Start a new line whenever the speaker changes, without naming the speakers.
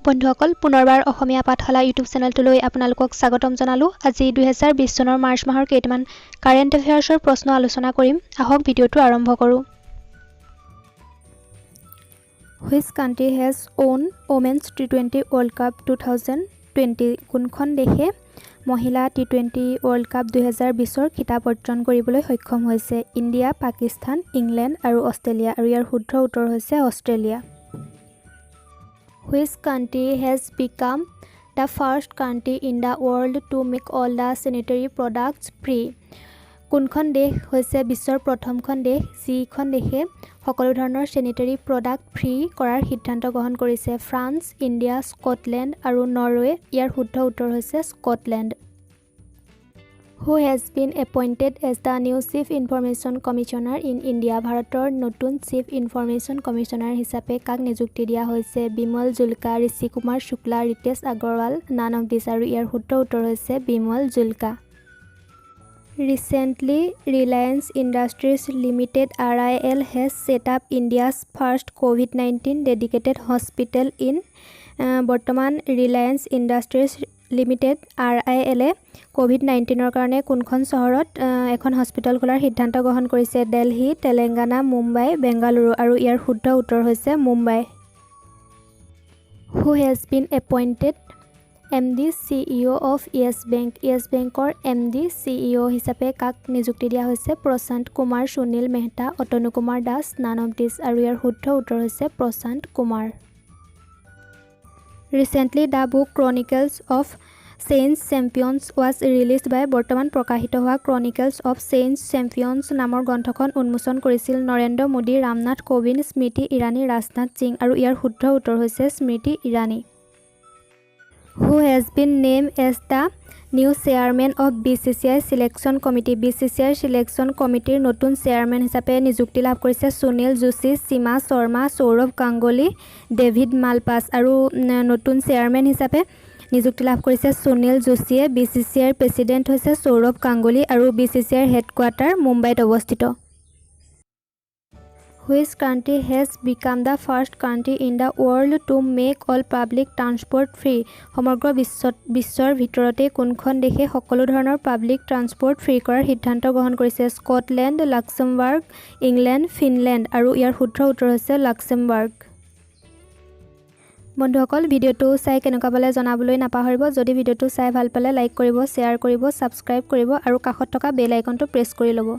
বন্ধুসকল পুনৰবাৰ অসমীয়া পাঠশালা ইউটিউব চেনেলটোলৈ আপোনালোকক স্বাগতম জনালো। আজি 2020 চনৰ মাৰ্চ মাহৰ কেইটামান কাৰেণ্ট এফেয়াৰ্ছৰ প্ৰশ্ন আলোচনা কৰিম। আহক ভিডিঅ'টো আৰম্ভ কৰোঁ। Which country has won Women's T20 World Cup 2020? কোনখন দেশে মহিলা T20 World Cup 2020ৰ খিতাপ অৰ্জন কৰিবলৈ সক্ষম হৈছে? ইণ্ডিয়া, পাকিস্তান, ইংলেণ্ড আৰু অষ্ট্ৰেলিয়া। আৰু ইয়াৰ শুদ্ধ উত্তৰ হৈছে Australia. Which country has become the first country in the world to make all the sanitary products free? কোনখন দেশ হৈছে বিশ্বৰ প্ৰথমখন দেশ যিখন দেশে সকলো ধৰণৰ sanitary product free কৰাৰ সিদ্ধান্ত গ্ৰহণ কৰিছে? ফ্ৰান্স, ইণ্ডিয়া, স্কটলেণ্ড আৰু নৰৱে। ইয়াৰ শুদ্ধ উত্তৰ হৈছে Scotland. Who has been appointed as the new Chief Information Commissioner in India? ভাৰতৰ নতুন Chief Information Commissioner হিচাপে কাক নিযুক্তি দিয়া হৈছে? বিমল জুল্কা, ঋষি কুমাৰ শুক্লা, Riteish Agarwal, none of these। আৰু ইয়াৰ শুদ্ধ উত্তৰ হৈছে Bimal জুল্কা। Recently, Reliance Industries Limited (RIL) has set up India's first COVID-19 dedicated hospital in বৰ্তমান Reliance Industries Limited (RIL) COVID-19ৰ কাৰণে কোনখন চহৰত এখন হস্পিটেল খোলাৰ সিদ্ধান্ত গ্ৰহণ কৰিছে? দিল্লী, তেলেংগানা, মুম্বাই, বেংগালুৰু। আৰু ইয়াৰ শুদ্ধ উত্তৰ হৈছে Mumbai. Who has been appointed MD CEO of Yes Bank? Yes Bankৰ MD CEO হিচাপে কাক নিযুক্তি দিয়া হৈছে? প্ৰশান্ত Kumar, Sunil Mehta, Atanu Kumar Das, none of these। আৰু ইয়াৰ শুদ্ধ উত্তৰ হৈছে প্ৰশান্ত Kumar. Recently, the book Chronicles of Change Champions was released by বৰ্তমান প্ৰকাশিত হোৱা Chronicles of Change Champions নামৰ গ্ৰন্থখন উন্মোচন কৰিছিল নৰেন্দ্ৰ মোদী, ৰামনাথ কোবিন্দ, স্মৃতি ইৰাণী, ৰাজনাথ সিং। আৰু ইয়াৰ শুদ্ধ উত্তৰ হৈছে Smriti Irani. Who has been named as the new chairman of BCCI Selection Committee? BCCI Selection Committee নতুন চেয়াৰমেন হিচাপে নিযুক্তি লাভ কৰিছে সুনীল যোশী, সীমা শৰ্মা, সৌৰভ গাংগুলী, ডেভিড মালপাছ। আৰু নতুন চেয়াৰমেন হিচাপে নিযুক্তি লাভ কৰিছে সুনীল যোশীয়ে। BCCIৰ প্ৰেছিডেণ্ট হৈছে সৌৰভ গাংগুলী আৰু BCCIৰ হেডকোৱাৰ্টাৰ মুম্বাইত অৱস্থিত। Which country has become the first country in the world to make all public transport free? সমগ্ৰ বিশ্বৰ ভিতৰতে কোনখন দেশে সকলো ধৰণৰ পাব্লিক ট্ৰান্সপৰ্ট ফ্ৰী কৰাৰ সিদ্ধান্ত গ্ৰহণ কৰিছে? Scotland, Luxembourg, England, Finland. আৰু ইয়াৰ শুদ্ধ উত্তৰ হৈছে লাক্সেমবাৰ্গ। বন্ধুসকল ভিডিঅ'টো চাই কেনেকুৱা পালে জনাবলৈ নাপাহৰিব। যদি ভিডিঅ'টো চাই ভাল পালে লাইক কৰিব, শ্বেয়াৰ কৰিব, ছাবস্ক্ৰাইব কৰিব আৰু কাষত থকা বেল আইকনটো প্ৰেছ কৰি ল'ব।